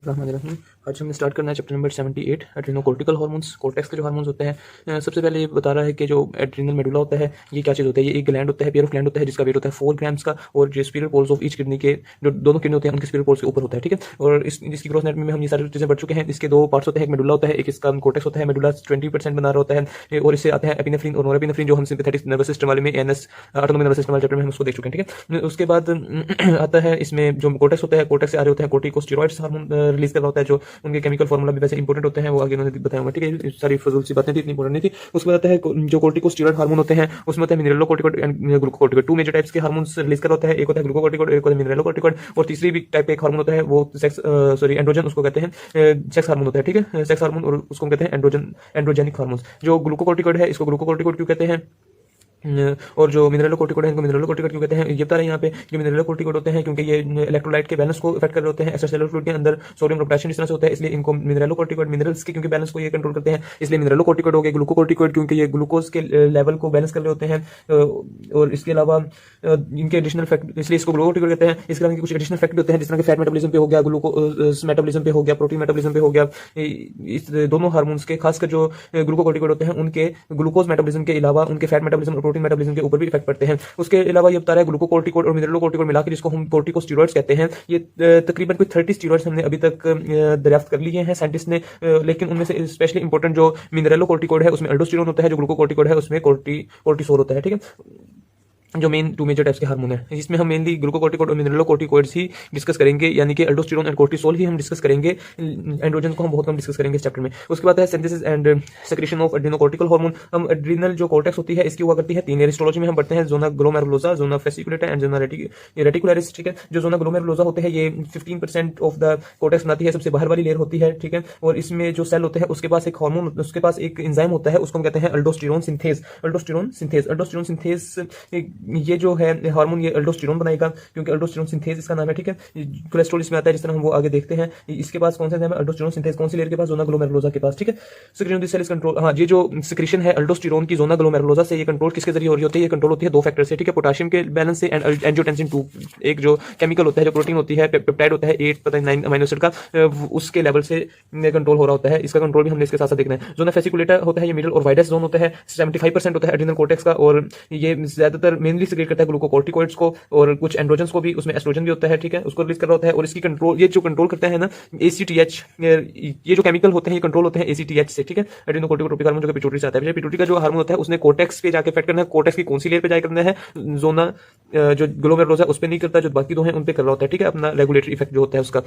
बिस्मिल्लाहिर्रहमानिर्रहीम। आज हमने स्टार्ट करना है chapter number 78 adrenocortical hormones. Cortex के जो हार्मोन्स होते हैं, सबसे पहले ये बता रहा है कि जो एड्रेनल मेडुला होता है ये क्या चीज़ होता है। ये एक ग्लैंड होता है, पेयर ऑफ ग्लैंड होता है जिसका वेट होता है 4 ग्राम्स का, और जो स्पीरियल पोल्स ऑफ ईच किडनी के जो दोनों किडनी होते हैं उनके स्पीरियल पोल्स के ऊपर होता है, ठीक है। और इसकी ग्रोथ एनाटॉमी में हम ये सारी चीज़ें बढ़ चुके हैं। इसके दो पार्ट्स होते हैं, एक मेडुला होता है, एक इसका कोर्टेक्स होता है। मेडुला 20% बना रहा होता है और इससे आते हैं एपिनेफ्रिन और नोरेपिनेफ्रिन, जो हम सिंपैथेटिक नर्वस सिस्टम वाले में एनएस ऑटोनोमिक नर्वस सिस्टम वाले चैप्टर में हम उसको देख चुके हैं, ठीक है। उसके बाद आता है इसमें जो कोर्टेक्स होता है, कोर्टेक्स से आ रहे होते हैं कोर्टिकोस्टेरॉइड्स हार्मोन रिलीज कर रहा होता है, जो उनके केमिकल फार्मूला भी वैसे इंपॉर्टेंट होते हैं, वो आगे उन्होंने बताया होगा, ठीक है। सारी फजूल सी बातें थी, इतनी इंपॉर्टेंट नहीं थी। उसके बाद आता है जो कोर्टिकोस्टेरॉइड हार्मोन होते हैं, उसमें होता है मिनरलोकोर्टिकॉइड एंड ग्लूकोकोर्टिकॉइड। 2 मेजर टाइप्स के हार्मोन्स रिलीज कर होता है, एक होता है ग्लूकोकोर्टिकॉइड, एक होता है मिनरलोकोर्टिकॉइड, और तीसरी भी टाइप का एक हार्मोन होता है वो एंड्रोजन, उसको कहते हैं सेक्स हार्मोन होता है, ठीक है। सेक्स हार्मोन, और उसको कहते हैं एंड्रोजेनिक हार्मोन्स। जो ग्लूकोकोर्टिकॉइड है इसको ग्लूकोकोर्टिकॉइड क्यों कहते हैं, और जो मिनरलोकोर्टिकॉइड है इनको मिनरलोकोर्टिकॉइड क्यों कहते हैं, ये बता रहे हैं यहाँ पे कि मिनरलोकोर्टिकॉइड होते हैं क्योंकि ये इलेक्ट्रोलाइट के बैलेंस को इफेक्ट कर रहे होते हैं एक्स्ट्रासेलुलर फ्लूइड के अंदर सोडियम और पोटेशियम इस तरह से होता है, इसलिए इनको मिनरलोकोर्टिकॉइड, मिनरल्स के क्योंकि बैलेंस को ये कंट्रोल करते हैं इसलिए मिनरलोकोर्टिकॉइड हो गए। ग्लूकोकोर्टिकॉइड क्योंकि ये ग्लूकोज के लेवल को बैलेंस कर रहे होते हैं, और इसके अलावा इनके एडिशनल फैक्ट, इसलिए इसको ग्लूकोकोर्टिकॉइड कहते हैं। इसके अलावा कुछ एडिशनल फैक्ट होते हैं जिस तरह के फैट मेटाबॉलिज्म पे हो गया, ग्लूकोज मेटाबॉलिज्म पे हो गया, प्रोटीन मेटाबॉलिज्म पे हो गया। इस दोनों हार्मोन्स के खासकर जो ग्लूकोकोर्टिकॉइड होते हैं उनके ग्लूकोज मेटाबॉलिज्म के अलावा उनके फैट मेटाबॉलिज्म और प्रोटीन मेटाबॉलिज्म के ऊपर भी इफेक्ट पड़ते हैं। उसके अलावा ये बता रहा है ग्लूकोकोर्टिकॉइड और मिनरलोकोर्टिकॉइड मिलाकर जिसको हम कोर्टिकोस्टेरॉइड्स कहते हैं, ये तकरीबन कोई 30 स्टेरॉइड्स हमने अभी तक दरियाफ्त कर लिए हैं साइंटिस्ट ने, लेकिन उनमें से स्पेशली इंपॉर्टेंट जो मिनरलोकोर्टिकॉइड है उसमें अल्डोस्टेरोन होता है, जो ग्लूकोकोर्टिकॉइड है उसमें कोर्टिसोल होता है, ठीक है। जो मेन 2 मेजर टाइप्स के हार्मोन है, इसमें हम मेनली ग्लूकोकोर्टिकॉइड और मिनरलोकोर्टिकॉइड्स ही डिस्कस करेंगे, यानी कि अल्डोस्टेरोन एंड कोर्टिसोल ही हम डिस्कस करेंगे। एंड्रोजन को हम बहुत कम डिस्कस करेंगे इस चैप्टर में। उसके बाद है synthesis and secretion of adrenocortical hormone. हम एड्रिनल जो कोर्टेक्स होती है इसकी हुआ करती है 3 हिस्टोलॉजी में हम पढ़ते हैं, zona glomerulosa, zona fasciculata and zona reticularis, ठीक है। जो जोना ग्लोमेरुलोसा होते हैं ये 15% ऑफ द कोर्टेक्स बनाती है, सबसे बाहर वाली लेयर होती है, ठीक है। और इसमें जो सेल होते हैं उसके पास एक हार्मोन, उसके पास एक एंजाइम होता है, उसको हम कहते हैं अल्डोस्टेरोन सिंथेज। अल्डोस्टेरोन सिंथेज ये जो है हार्मोन ये अल्डोस्टेरोन बनाएगा, क्योंकि अल्डोस्टेरोन सिंथेज इसका नाम है, ठीक है। कोलेस्ट्रॉल इसमें आता है, जिस तरह हम वो आगे देखते हैं। इसके पास कौन सा एंजाइम है, अल्डोस्टेरोन सिंथेज, कौन सी लेयर के पास, जोना ग्लोमेरुलोसा के पास, ठीक है। Secretion of this cell is control, हाँ, ये जो सिक्रीशन है अल्डोस्टेरोन की जोना ग्लोमेरुलोसा से, ये कंट्रोल किसके जरिए हो रही होती है, ये कंट्रोल होती है 2 फैक्टर से, ठीक है। पोटेशियम के बैलेंस से एंड एंजियोटेंसिन 2, एक जो केमिकल होता है, जो प्रोटीन होती है, पेप्टाइड होता है 8 पता 9 अमीनो एसिड का, उसके लेवल से कंट्रोल हो रहा होता है। इसका कंट्रोल भी हमने इसके साथ साथ देखना है। जोना फेसिकुलेटा होता है ये मिडल और वाइडेस्ट जोन होता है, 75% होता है एड्रिनल कोर्टेक्स का, और ये ज्यादातर मेनली सिक्रेट करता है ग्लूकोकोर्टिकॉइड्स को और कुछ एंड्रोजन्स को भी, उसमें एस्ट्रोजन भी होता है, ठीक है, उसको रिलीज कर रहा होता है। और इसकी कंट्रोल, ये जो कंट्रोल करता है ना ACTH, ये जो केमिकल होते हैं ये कंट्रोल होते हैं ACTH से, ठीक है। एड्रेनोकोर्टिकोट्रोपिक हार्मोन जो पिट्यूटरी से आता है। पिट्यूटरी का जो हार्मोन होता है उसने कोर्टेक्स पे जाके इफेक्ट करना है, कोर्टेक्स की कौन सी लेयर पे जाकर करना है, जोना जो ग्लोमेरुलोसा उस पे नहीं करता, जो बाकी 2 हैं उन पे कर रहा होता है, ठीक है, अपना रेगुलेटरी इफेक्ट जो होता है उसका।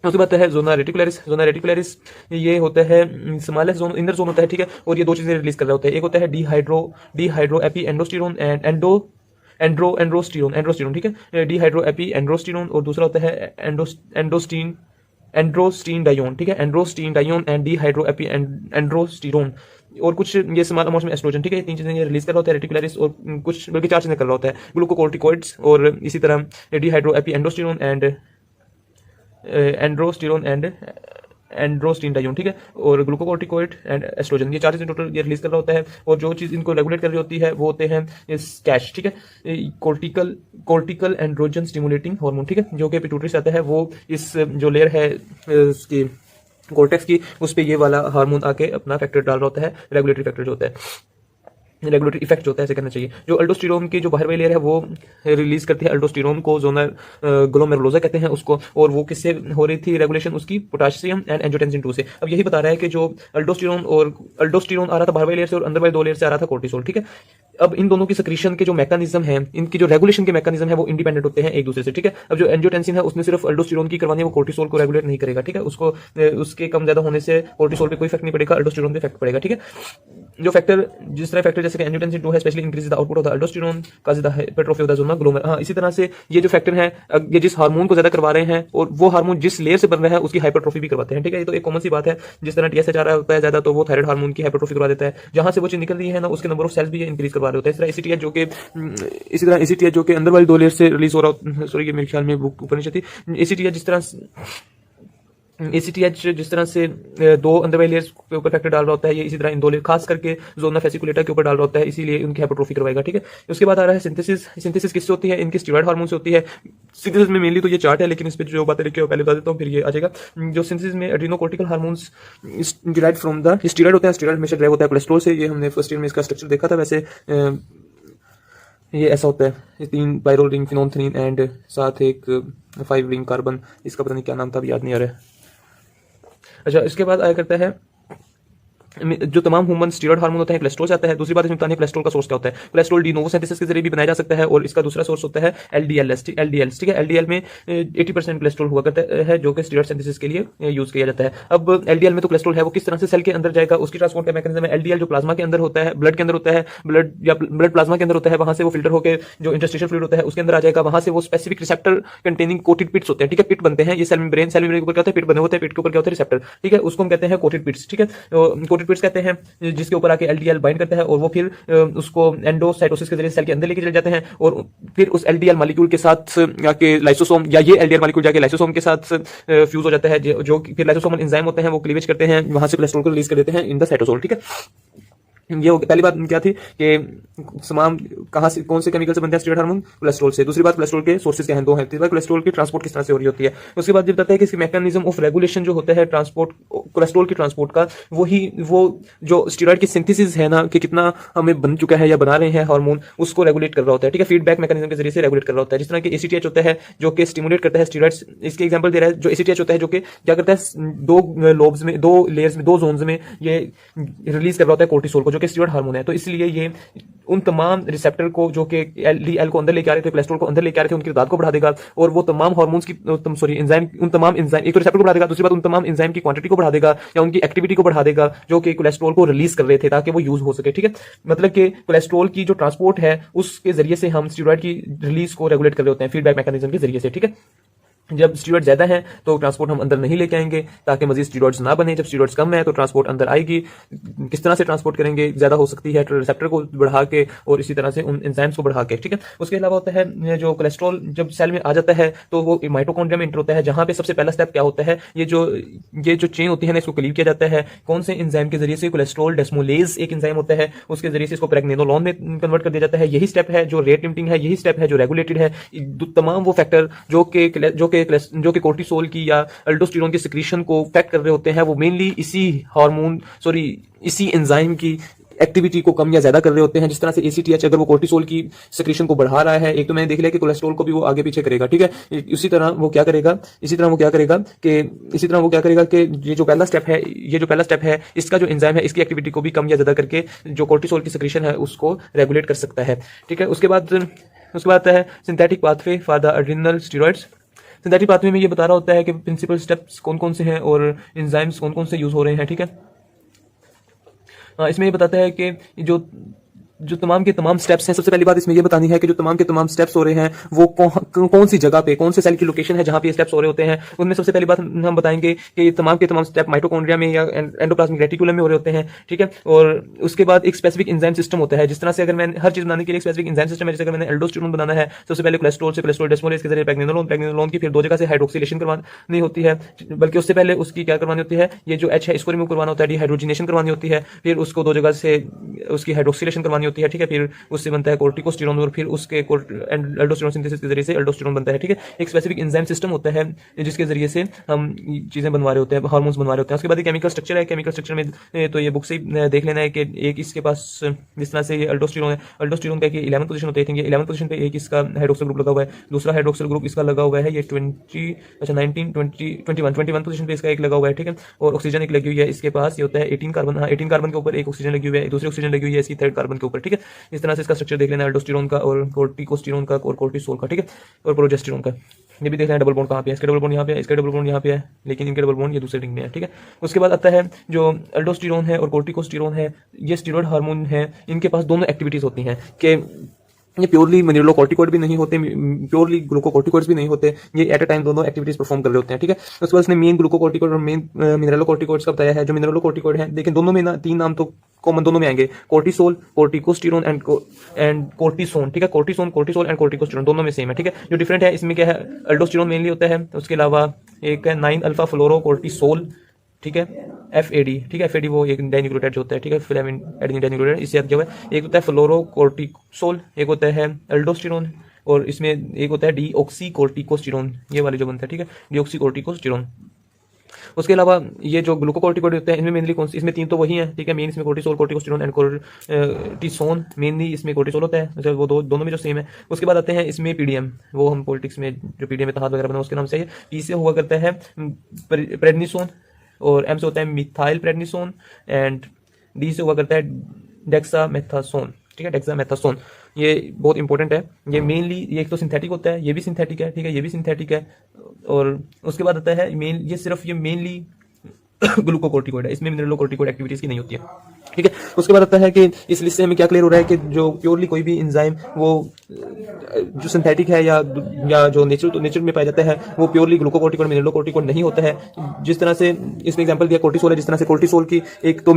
उसके बाद है जोना रेटिकुलरिस ये होता है स्मॉलेस्ट जोन, इनर जोन होता है, ठीक है। और ये 2 चीजें रिलीज कर रहा होता है, एक होता है डिहाइड्रो एपी एंडोस्टेरोन एंड एंड्रोस्टेरोन, ठीक है, डिहाइड्रो एपी एंड्रोस्टेरोन, और दूसरा होता है एंड्रोस्टीन डायोन, ठीक है, एंड्रोस्टीन डायोन एंड डिहाइड्रो एपी एंड्रोस्टेरोन, और कुछ ये स्मॉल अमाउंट में एस्ट्रोजन, ठीक है। 3 चीजें ये रिलीज कर रहा होता है रेटिकुलरिस, और कुछ बल्कि 4 चीजें कर रहा होता है, ग्लूकोकोर्टिकॉइड्स और इसी तरह डिहाइड्रो एपी एंडोस्टेरोन एंड एंड्रोस्टीन डायोन, ठीक है, और ग्लूकोकोर्टिकॉइड एंड एस्ट्रोजन, ये 4 चीजें टोटल ये रिलीज कर रहा होता है। और जो चीज इनको रेगुलेट कर रही होती है वो होते हैं कैश, ठीक है, कोर्टिकल एंड्रोजन स्टिमुलेटिंग हार्मोन, ठीक है, जो कि पिट्यूटरी से आता है। वो इस जो लेयर है इसकी कोर्टेक्स की, उस पे ये वाला हार्मोन आके अपना फैक्टर डाल रहा होता है, रेगुलेटरी फैक्टर जो होता है, रेगुलेटरी इफेक्ट जो होता है, ऐसे करना चाहिए। जो अल्डोस्टेरोन की जो बाहर वाली लेयर है वो रिलीज करती है अल्डोस्टेरोन को, जोना ग्लोमेरुलोसा कहते हैं उसको, और वो किससे हो रही थी रेगुलेशन उसकी, पोटेशियम एंड एंजियोटेंसिन 2 से। अब यही बता रहा है कि जो अल्डोस्टेरोन आ रहा था बाहर वाली लेयर से और अंदर वाली 2 लेयर से आ रहा था कोर्टिसोल, ठीक है। अब इन दोनों की सक्रीशन के जो मैकेनिज्म है, इनकी जो रेगुलेशन के मैकेनिज्म है वो इंडिपेंडेंट होते हैं एक दूसरे से, ठीक है। अब जो एंजियोटेंसिन है उसने सिर्फ अल्डोस्टेरोन की करवानी है, वो कोर्टिसोल को रेगुलेट नहीं करेगा, ठीक है। उसको उसके कम ज्यादा होने से कोर्टिसोल पे कोई इफेक्ट नहीं पड़ेगा, अल्डोस्टेरोन पे इफेक्ट पड़ेगा, ठीक है। जो फैक्टर, जिस तरह फैक्टर जैसे कि एंजियोटेंसिन 2 है specially increase the output of the aldosterone, cause the hypertrophy of the zona glomer, हाँ, इसी तरह से ये जो फैक्टर है ये जिस हार्मोन को ज्यादा करवा रहे हैं और वो हार्मोन जिस लेयर से बन रहा है उसकी हाइपरट्रोफी भी करवाते हैं, ठीक है। ये तो एक कॉमन सी बात है, जिस तरह TSH आ रहा होता है ज्यादा तो वो थायराइड हार्मोन की हाइपरट्रोफी करवा देता है, जहां से वो चीज निकल रही है ना उसके नंबर ऑफ सेल्स भी इंक्रीज करवा रहे होते हैं। इसी तरह ACTH जो कि अंदर वाली 2 लेयर से रिलीज हो रहा, सॉरी ये मेरे ख्याल में बुक ऊपर नीचे थी, ACTH जिस तरह ACTH जिस तरह से दो अंदर वाली लेयर्स के ऊपर फैक्टर डाल रहा होता है, ये इसी तरह इन दो लेयर खास करके जोना फेसिकुलेटा के ऊपर डाल रहा होता है, इसीलिए उनकी हाइपरट्रोफी करवाएगा। ठीक है, उसके बाद आ रहा है सिंथेसिस। सिंथेसिस किससे होती है? इनकी स्टीरॉयड हार्मोन से होती है। सिंथेसिस में मेनली तो ये चार्ट है, लेकिन इस पर जो बातें लिखी है पहले बता देता हूँ, फिर ये आ जाएगा। जो सिंथेसिस में adrenocortical hormones derived from the steroid होता है। स्टीरॉयड हमेशा ड्राइव होता है कोलेस्ट्रॉल से। ये हमने फर्स्ट ईयर में इसका स्ट्रक्चर देखा था। वैसे ये ऐसा होता है, ये 3 पायरोल रिंग फिनोल्फथालीन एंड साथ एक 5 रिंग कार्बन, इसका पता नहीं क्या नाम था, अभी याद नहीं आ रहा है। अच्छा, इसके बाद आया करता है जो तमाम ह्यूमन स्टीरॉयड हार्मोन होते हैं कोलेस्ट्रॉल से आता है। दूसरी बात इसमें बतानी है कोलेस्ट्रॉल का सोर्स क्या होता है। कोलेस्ट्रॉल डी नोवो सिंथेसिस के जरिए भी बनाया जा सकता है, और इसका दूसरा सोर्स होता है एलडीएल। ठीक है, एलडीएल में 80% कोलेस्ट्रॉल हुआ करता है, जो कि स्टीरॉयड सिंथेसिस के लिए यूज किया जाता है। अब एलडीएल में तो कोलेस्ट्रॉल है, वो किस तरह से सेल के अंदर जाएगा, उसकी ट्रांसपोर्ट का मैकेनिज्म है। एलडीएल जो प्लाज्मा के अंदर होता है, ब्लड के अंदर होता है, ब्लड या ब्लड प्लाज्मा के अंदर होता है, वहां से वो फिल्टर होकर जो इंटरस्टिशियल फ्लूइड होता है उसके अंदर आ जाएगा। वहां से वो स्पेसिफिक रिसेप्टर कंटेनिंग कोटेड पिट्स होते हैं। ठीक है, पिट बनते हैं, ये सेल मेम्ब्रेन के ऊपर क्या होता है, पिट बने होते हैं। पिट के ऊपर क्या होता है, रिसेप्टर। ठीक है, उसको हम कहते हैं कोटेड पिट्स। ठीक है, कोटेड पिट्स कहते हैं, जिसके ऊपर आके एलडीएल बाइंड करता है, और वो फिर उसको एंडोसाइटोसिस के जरिए सेल के अंदर लेके चले जाते हैं, और फिर उस एलडीएल मॉलिक्यूल के साथ जाके लाइसोसोम, या ये एलडीएल मॉलिक्यूल जाके लाइसोसोम के साथ फ्यूज हो जाता है, जो फिर लाइसोसोमल एंजाइम होते हैं वो क्लीवेज करते हैं, वहां से कोलेस्ट्रॉल को रिलीज कर देते हैं इन द साइटोसोल। ठीक है, ये पहली बात क्या थी कि तमाम कहां से कौन से केमिकल से बनते हैं स्टीरॉयड हार्मोन? कोलेस्ट्रॉल से। दूसरी बात कोलेस्ट्रॉल के सोर्सेज क्या हैं? 2 हैं। तीसरी बात कोलेस्ट्रॉल की ट्रांसपोर्ट किस तरह से हो रही होती है। उसके बाद ये बताता है कि इसकी मैकेनिज्म ऑफ रेगुलेशन जो होता है ट्रांसपोर्ट कोलेस्ट्रॉल की ट्रांसपोर्ट का, वो जो स्टीरॉयड की सिंथेसिस है ना, कि कितना हमें बन चुका है या बना रहे हैं हार्मोन, उसको रेगुलेट कर रहा होता है। ठीक है, फीडबैक मैकेनिज्म के जरिए से रेगुलेट कर रहा होता है। जिस तरह के ACTH होता है जो कि स्टिमुलेट करता है स्टीरॉयड्स, इसके एग्जांपल दे रहा है। जो ACTH होता है जो कि क्या करता है, 2 लोब्स में, 2 लेयर्स में, 2 जोन्स में ये रिलीज कर रहा होता है कोर्टिसोल को, जो कि स्टीरॉयड हार्मोन है। तो इसलिए ये उन तमाम रिसेप्टर को जो कि एलडीएल को अंदर लेके आ रहे थे, कोलेस्ट्रॉल को अंदर लेके आ रहे थे, उनकी तादाद को बढ़ा देगा, और वो तमाम हार्मोन्स की एंजाइम, उन तमाम एंजाइम, एक तो रिसेप्टर को बढ़ा देगा, दूसरी बात उन तमाम एंजाइम की क्वांटिटी को बढ़ा देगा या उनकी एक्टिविटी को बढ़ा देगा जो कि कोलेस्ट्रॉल को रिलीज कर रहे थे, ताकि वो यूज हो सके। ठीक है, मतलब कि कोलेस्ट्रॉल की जो ट्रांसपोर्ट है उसके जरिए से हम स्टीरॉयड की रिलीज को रेगुलेट कर रहे होते हैं, फीडबैक मैकेनिज्म के जरिए से। ठीक है, जब स्टीरॉयड ज्यादा है तो ट्रांसपोर्ट हम अंदर नहीं लेके आएंगे ताकि मजीद स्टीरॉयड्स ना बने। जब स्टीरॉयड्स कम है तो ट्रांसपोर्ट अंदर आएगी। किस तरह से ट्रांसपोर्ट करेंगे? ज्यादा हो सकती है रिसेप्टर को बढ़ा के, और इसी तरह से उन एंजाइम्स को बढ़ा के। ठीक है, उसके अलावा होता है जो कोलेस्ट्रॉल जब सेल में आ जाता है तो वो माइटोकॉन्ड्रिया में इंटर होता है, जहां पे सबसे पहला स्टेप क्या होता है, ये जो चेन होती है ना, इसको क्लीव किया जाता है कौन से एंजाइम के जरिए से? कोलेस्ट्रॉल डेस्मोलेज एक एंजाइम होता है, उसके जरिए से इसको प्रेग्नेनोलोन में कन्वर्ट कर दिया जाता है। यही स्टेप है जो रेट लिमिटिंग है, यही स्टेप है जो रेगुलेटेड है। तमाम वो फैक्टर जो कि कोर्टिसोल की या अल्डोस्टेरोन की सिक्रीशन को अफेक्ट कर रहे होते हैं, वो मेनली इसी एंजाइम की एक्टिविटी को कम या ज्यादा कर रहे होते हैं। जिस तरह से ACTH अगर वो कोर्टिसोल की सिक्रीशन को बढ़ा रहा है, एक तो मैंने देख लिया कि कोलेस्ट्रॉल को भी वो आगे पीछे करेगा। ठीक है, इसी तरह वो क्या करेगा कि ये जो पहला स्टेप है इसका जो एंजाइम है इसकी एक्टिविटी को भी कम या ज्यादा करके जो कोर्टिसोल की सिक्रीशन है उसको रेगुलेट कर सकता है। ठीक है, उसके बाद आता है synthetic pathway for the adrenal steroids. Synthetic pathway में ये बता रहा होता है कि प्रिंसिपल स्टेप्स कौन कौन से हैं और एंजाइम्स कौन कौन से यूज हो रहे हैं। ठीक है, इसमें ये बताता है कि जो तमाम के तमाम स्टेप्स हैं, सबसे पहली बात इसमें ये बतानी है कि जो तमाम के तमाम स्टेप्स हो रहे हैं वो कौन सी जगह पे, कौन से सेल की लोकेशन है जहां पे ये स्टेप्स हो रहे होते हैं। उनमें सबसे पहली बात हम बताएंगे कि ये तमाम के तमाम स्टेप माइटोकॉन्ड्रिया में या एंडोप्लाज्मिक रेटिकुलम में हो रहे होते हैं। ठीक है, और उसके बाद एक स्पेसिफिक एंजाइम सिस्टम होता है। जिस तरह से अगर मैं हर चीज बनाने के लिए स्पेसिफिक एंजाइम सिस्टम है, जैसे अगर मैंने एल्डोस्टेरोन बनाना है, सबसे पहले कोलेस्ट्रॉल डेस्मोलेज के जरिए प्रेग्नेनोलोन की फिर 2 जगह से हाइड्रोक्सिलेशन करवानी होती है, बल्कि उससे पहले उसकी क्या करवानी होती है, ये जो H है इसको रिमूव करवाना होता है, डिहाइड्रोजिनेशन करवानी होती है, फिर उसको 2 जगह से उसकी हाइड्रोक्सिलेशन करवानी होती है। ठीक है, फिर उससे बनता है कोर्टिकोस्टेरोन, और फिर उसके अल्डोस्टेरोन सिंथेसिस के जरिए से अल्डोस्टेरोन बनता है। ठीक है, एक स्पेसिफिक एंजाइम सिस्टम होता है जिसके जरिए से हम चीजें बनवा रहे होते हैं, हार्मोन्स बनवा रहे होते हैं। उसके बाद केमिकल स्ट्रक्चर है। केमिकल स्ट्रक्चर में तो ये बुक से ही देख लेना है कि एक इसके पास जिस तरह से ये अल्डोस्टेरोन है, अल्डोस्टेरोन का 11th पोजीशन होती है, 11th पोजीशन पे एक इसका हाइड्रोक्सिल ग्रुप लगा हुआ है, दूसरा हाइड्रोक्सिल ग्रुप इसका लगा हुआ है ये 21 पोजीशन पे इसका एक लगा हुआ है। ठीक है, और ऑक्सीजन एक लगी हुई है इसके पास, ये होता है 18 कार्बन। हाँ, 18 कार्बन के ऊपर एक ऑक्सीजन लगी हुई है, दूसरी ऑक्सीजन लगी हुई है इसकी 3rd कार्बन के ऊपर। ठीक है, इस तरह से इसका स्ट्रक्चर देख लेना है अल्डोस्टेरोन का और कोर्टिकोस्टेरोन का और कोर्टिसोल का। ठीक है, और प्रोजेस्टेरोन का ये भी देख लेना है। डबल बॉन्ड कहाँ पे है, इसका डबल बॉन्ड यहाँ पे है, इसका डबल बॉन्ड यहाँ पे है, लेकिन इनके डबल बॉन्ड ये दूसरे रिंग में है। ठीक है, उसके बाद आता है जो अल्डोस्टेरोन है और कोर्टिकोस्टेरोन है, ये स्टीरॉयड हार्मोन है, इनके पास दोनों एक्टिविटीज होती हैं कि ये प्योरली मिनरलोकॉर्टिकॉइड भी नहीं होते, प्योरली ग्लूकोकॉर्टिकॉइड्स भी नहीं होते, ये एट अ टाइम दोनों एक्टिविटीज परफॉर्म कर रहे होते हैं, ठीक है। उसके बाद उसने मेन ग्लूकोकॉर्टिकॉइड और मेन मिनरलोकॉर्टिकॉइड्स का बताया है। जो मिनरलोकॉर्टिकॉइड है, लेकिन दोनों में ना 3 नाम तो कॉमन दोनों में आएंगे, कोर्टिसोल, कोर्टिकोस्टेरोन एंड कोर्टिसोन, ठीक है। कोर्टिसोन, कोर्टिसोल एंड कोर्टिकोस्टेरोन दोनों में सेम है, ठीक है। जो डिफरेंट है इसमें क्या है, अल्डोस्टेरोन मेनली होता है, उसके अलावा एक है 9 अल्फा फ्लोरोकोर्टिसोल, ठीक है, FAD, ठीक है। FAD वो एक डाइन्यूक्लियोटाइड जो होता है, ठीक है, फिलामिन एडेनिन डाइन्यूक्लियोटाइड, इससे जो है एक होता है फ्लोरोकोर्टिसोल, एक होता है अल्डोस्टेरोन, और इसमें एक होता है डीऑक्सीकोर्टिकोस्टेरोन, ये वाले जो बनता है, ठीक है, डीऑक्सीकोर्टिकोस्टेरोन। उसके अलावा ये जो ग्लूकोकॉर्टिकॉइड होते हैं, इनमें मेनली कौन सी, इसमें 3 तो वही है, ठीक है। मेन इसमें कोर्टिसोल, कोर्टिकोस्टेरोन एंड कोर्टिसोन, मेनली इसमें कोर्टिसोल होता है, मतलब वो दोनों में जो सेम है। उसके बाद आते हैं इसमें PDM, वो हम पॉलिटिक्स में जो PDM में तहाद वगैरह बना उसके नाम से है। P से हुआ करता है प्रेडनिसोन, और M से होता है मिथाइल प्रेडनिसोन, एंड D से हुआ करता है डेक्सामेथासोन, ठीक है, डेक्सामेथासोन। ये बहुत इंपॉर्टेंट है। ये मेनली ये एक तो सिंथेटिक होता है, ये भी सिंथेटिक है, ठीक है, ये भी सिंथेटिक है। और उसके बाद आता है मेन, ये सिर्फ ये मेनली ग्लूकोकॉर्टिकॉइड है, इसमें मिनरलोकॉर्टिकॉइड एक्टिविटीज की नहीं होती है, ठीक है। उसके बाद आता है कि इस लिस्ट से हमें क्या क्लियर हो रहा है कि जो प्योरली कोई भी एंजाइम वो जो सिंथेटिक है या जो नेचर में पाया जाता है, वो प्योरली ग्लूकोकॉर्टिकॉइड मिनरलोकॉर्टिकॉइड नहीं होता है। जिस तरह से इसमें एग्जांपल दिया कोर्टिसोल है, जिस तरह से कोर्टिसोल की एक तो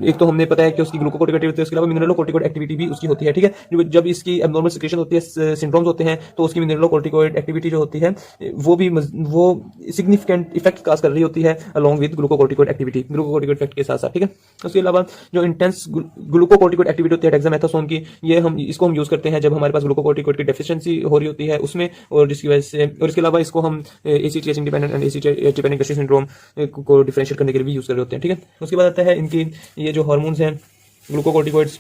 एक तो हमने पता है कि उसकी ग्लूकोकॉर्टिकॉइड एक्टिविटी है, उसके अलावा मिनरलोकॉर्टिकॉइड एक्टिविटी भी उसकी होती है, ठीक है। जब इसकी एब्नॉर्मल सिक्रेशन होती है, सिंड्रोम्स होते हैं, तो उसकी मिनरलोकॉर्टिकॉइड एक्टिविटी जो होती है वो सिग्निफिकेंट इफेक्ट काज कर रही होती है along with glucocorticoid activity, glucocorticoid effect के साथ साथ, ठीक है। उसके अलावा जो इंटेंस ग्लूकोकॉर्टिकॉइड एक्टिविटी होती है डेक्सामेथासोन की, ये हम इसको हम यूज करते हैं जब हमारे पास ग्लूकोकॉर्टिकॉइड की डेफिशिएंसी हो रही होती है उसमें, और जिसकी वजह से, और इसके अलावा इसको हम ACTH independent and ACTH dependent syndrome को डिफरेंशिएट करने के लिए भी यूज कर रहे होते हैं, ठीक है। उसके बाद आता है इनकी ये जो हार्मोन्स हैं ग्लूकोकॉर्टिकॉइड्स,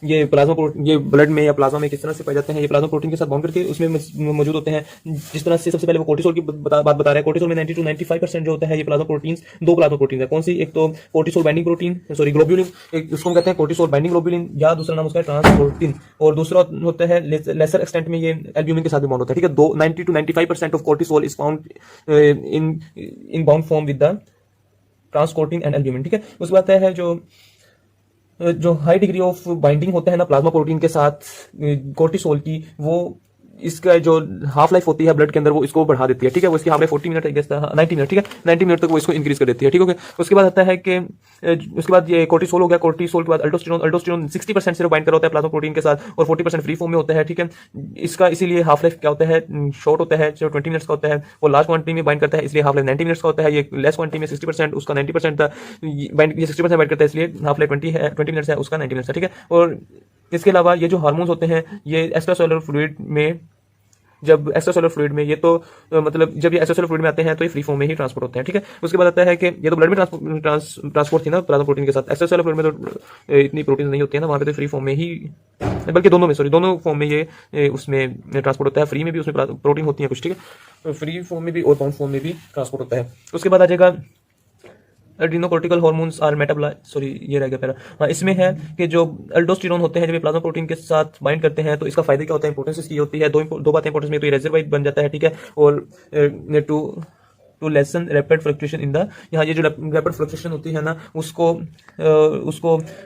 ये प्लाज्मा प्रोटीन, ये ब्लड में या प्लाज्मा में किस तरह से पाए जाते हैं, ये प्लाज्मा प्रोटीन के साथ बॉन्ड करके उसमें मौजूद होते हैं। जिस तरह से सबसे पहले वो कोर्टिसोल की बात बता रहा है, कोर्टिसोल में 90 to 95% जो होता है ये प्लाज्मा प्रोटीन, 2 प्लाज्मा प्रोटीन है। कौन सी, एक तो cortisol binding protein, sorry globulin, एक उसको हम कहते हैं कोर्टिसोल बाइंडिंग ग्लोब्यूलिन, या दूसरा नाम उसका है ट्रांसप्रोटीन, और दूसरा होता है लेसर एक्सटेंट में ये एल्ब्यूमिन के साथ भी बॉन्ड होता है, ठीक है। 90 to 95% of cortisol is found in bound form with the transcortin and albumin, ठीक है। उसके बाद है जो हाई डिग्री ऑफ बाइंडिंग होता है ना प्लाज्मा प्रोटीन के साथ कोर्टिसोल की, वो इसका जो हाफ लाइफ होती है ब्लड के अंदर वो इसको बढ़ा देती है, ठीक है। वो इसकी हाफ लाइफ 40 मिनट 90 मिनट, ठीक है, 90 मिनट तक वो इसको इंक्रीज कर देती है, ठीक है। उसके बाद आता है कि उसके बाद ये कोर्टिसोल हो गया, कोर्टिसोल के बाद अल्डोस्टेरोन 60% सिर्फ बाइंड कर होता है प्लाज्मा प्रोटीन के साथ, और 40% फ्री फॉर्म में होता है, ठीक है। इसका इसीलिए हाफ लाइफ क्या होता है, शॉर्ट होता है, जो 20 मिनट्स का होता है, वो लार्ज क्वांटिटी में बाइंड करता है, इसलिए हाफ लाइफ 90 मिनट्स का होता है। ये लेस क्वांटिटी में 60%, उसका 90% बाइंड, ये 60% बाइंड करता है, इसलिए हाफ लाइफ 20 मिनट्स है, उसका 90 मिनट्स है, ठीक है। और इसके अलावा ये जो हार्मोन्स होते हैं, ये एक्स्ट्रासेलुलर फ्लूइड में, जब एक्स्ट्रासेलुलर फ्लूइड में, ये तो मतलब जब ये एक्स्ट्रासेलुलर फ्लूइड में आते हैं तो ये फ्री फॉर्म में ही ट्रांसपोर्ट होते हैं, ठीक है। उसके बाद आता है कि ये तो ब्लड में ट्रांसपोर्ट थी ना प्लाज्मा प्रोटीन के साथ, एक्स्ट्रासेलुलर फ्लूइड में तो इतनी प्रोटीन नहीं होती है ना, वहां पे तो फ्री फॉर्म में ही, बल्कि दोनों फॉर्म में ये उसमें ट्रांसपोर्ट होता है। फ्री में भी उसमें प्रोटीन होती है कुछ, ठीक है, फ्री फॉर्म में भी और बाउंड फॉर्म में भी ट्रांसपोर्ट होता है। उसके बाद आ जाएगा एड्रीनोकोर्टिकल हार्मोन्स आर ये रह गया पहला। हाँ, इसमें है कि जो अल्डोस्टेरोन होते हैं जब ये प्लाज्मा प्रोटीन के साथ बाइंड करते हैं तो इसका फायदा क्या होता है, इंपॉर्टेंस इसकी होती है, दो बातें इंपॉर्टेंस में, तो ये रेजरवाइट बन जाता है, ठीक है, और to lessen rapid fluctuation in the, यहाँ ये जो रैपिड फ्लक्चुएशन होती है ना उसको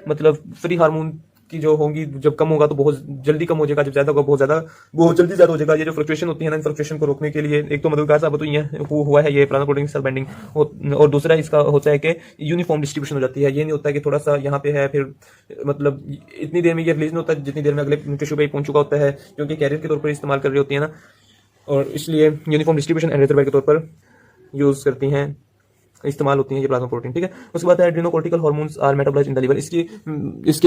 मतलब फ्री हार्मोन की जो होंगी, जब कम होगा तो बहुत जल्दी कम हो जाएगा, जब ज्यादा होगा बहुत जल्दी ज्यादा हो जाएगा। ये जो फ्लक्चुएशन होती है ना, फ्लक्चुएशन को रोकने के लिए एक तो मददगार साबित हुआ है ये प्लाज्मा प्रोटीन सेल बाइंडिंग, और दूसरा इसका होता है कि यूनिफॉर्म डिस्ट्रीब्यूशन हो जाती है। ये नहीं होता है कि थोड़ा सा यहाँ पे है फिर मतलब इतनी देर में ये रिलीज नहीं होता जितनी देर में अगले टिश्यू पे पहुंच चुका होता है, क्योंकि कैरियर के तौर पर इस्तेमाल कर रही होती है ना, और इसलिए यूनिफॉर्म डिस्ट्रीब्यूशन एंड रिजर्वायर के तौर पर यूज करती हैं, इस्तेमाल होती है ये प्लाज्मा प्रोटीन, ठीक है। उसके बाद है adrenocortical hormones are metabolised in the liver, इसकी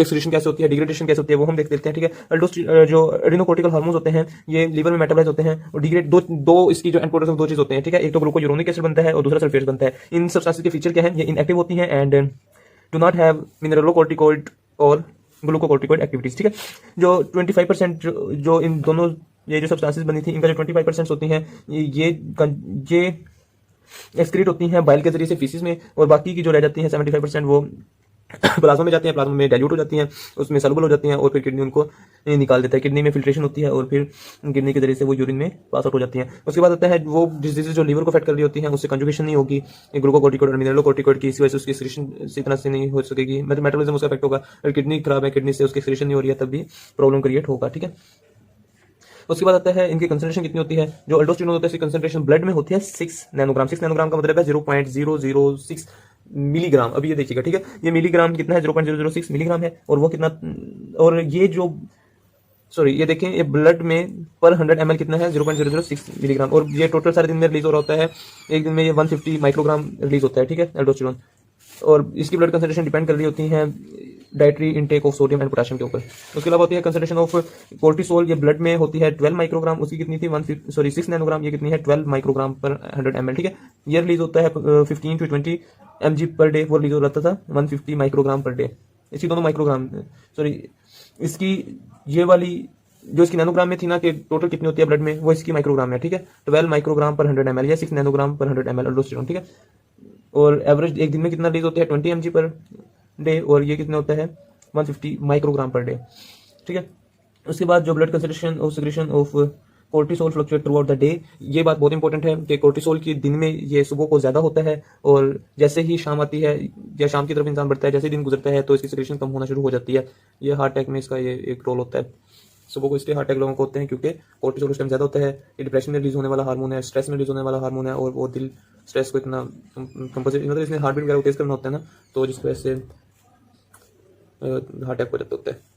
एक्सक्रीशन कैसे होती है, डिग्रेडेशन कैसे होती है, वो हम देख लेते हैं, ठीक है। जो एड्रीनोकोर्टिकल हार्मोन्स होते हैं ये लिवर में मेटाबोलाइज होते हैं, और डिग्रेड दो इसकी जो एंड प्रोडक्ट्स में 2 चीज होते हैं, ठीक है। एक तो ग्लूकोयूरोनिक एसिड बनता है और दूसरा सल्फेट बनता है। इन सब्सटेंसेस के फीचर क्या है, ये इनएक्टिव होती हैं and do not have mineralocorticoid और ग्लूकोकॉर्टिकॉइड एक्टिविटीज, ठीक है। जो 25% जो इन दोनों ये जो सब्सटेंसेस बनी थी, इनका जो 25% होती हैं ये एक्सक्रीट होती हैं बाइल के जरिए से फीसिस में, और बाकी की जो रह जाती हैं 75% वो प्लाज्मा में जाती हैं, प्लाज्मा में डाइल्यूट हो जाती हैं, उसमें सॉल्युबल हो जाती हैं और फिर किडनी उनको निकाल देता है। किडनी में फिल्ट्रेशन होती है और फिर किडनी के जरिए से वो यूरिन में पास आउट हो जाती हैं। उसके बाद होता है वो डिजीज जो लीवर को अफेक्ट कर रही होती हैं, उससे कंजुगेशन नहीं होगी ग्लूकोकॉर्टिकोइड और मिनरलोकॉर्टिकोइड की, इस वजह से उसकी एक्सक्रीशन इसी तरह से नहीं हो सकेगी, मेटाबॉलिज्म उसका अफेक्ट होगा। अगर किडनी खराब है, किडनी से उसकी एक्सक्रीशन नहीं हो रही है, तब भी प्रॉब्लम क्रिएट होगा। ठीक है, उसके बाद आता है इनकी कंसंट्रेशन कितनी होती है। जो अल्डोस्टेरोन होता है इसकी कंसंट्रेशन ब्लड में होती है 6 नैनोग्राम। 6 नैनोग्राम का मतलब है 0.006 मिलीग्राम। अभी ये देखिएगा, ठीक है, ये मिलीग्राम कितना है, 0.006 मिलीग्राम है। और वो कितना, और ये जो सॉरी ये देखें, ये ब्लड में पर 100 ml कितना है, 0.006 मिलीग्राम। और ये टोटल सारे दिन में रिलीज हो रहा होता है, एक दिन में ये 150 माइक्रोग्राम रिलीज होता है। ठीक है, एल्डोस्टेरोन। और इसकी ब्लड कंसंट्रेशन डिपेंड कर रही होती है dietary intake of sodium and potassium के ऊपर। उसके अलावा होती है कंसंट्रेशन ऑफ कोर्टिसोल, ये ब्लड में होती है 12 माइक्रोग्राम, उसकी कितनी थी 6 नैनोग्राम, ये कितनी है 12 माइक्रोग्राम पर 100 ml। ठीक है, ये रिलीज होता है 15 to 20 mg पर डे, वो रिलीज हो जाता था 150 माइक्रोग्राम पर डे। इसकी दोनों माइक्रोग्राम, सॉरी इसकी ये वाली जो इसकी नैनोग्राम में थी ना कि टोटल कितनी होती है ब्लड में, वो इसकी माइक्रोग्राम में। ठीक है, 12 माइक्रोग्राम पर 100 ml या 6 नैनोग्राम पर 100 ml अल्डोस्टेरोन। ठीक है, और एवरेज एक दिन में कितना रिलीज होता है 20 mg पर डे, और ये कितना होता है 150 माइक्रोग्राम पर डे। ठीक है, उसके बाद जो ब्लड कंसंट्रेशन और secretion of cortisol fluctuate through out the day, ये बात बहुत इंपॉर्टेंट है कि कोर्टिसोल की दिन में ये सुबह को ज्यादा होता है, और जैसे ही शाम आती है या शाम की तरफ इंसान बढ़ता है, जैसे दिन गुजरता है तो इसकी सिक्रेशन कम होना शुरू हो जाती है। ये हार्ट अटैक में इसका ये एक रोल होता है। सुबह को इसलिए हार्ट अटैक लोगों को होते हैं क्योंकि कोर्टिसोल उस टाइम ज्यादा होता है। ये डिप्रेशन में रिलीज होने वाला हार्मोन है, स्ट्रेस में रिलीज होने वाला हार्मोन है, और वो दिल स्ट्रेस को इतना कंपनसेट, मतलब इसमें हार्ट बीट वगैरह तेज करना होता है ना, तो जिसकी वजह से हार्ट अटैक हो जाता होता है।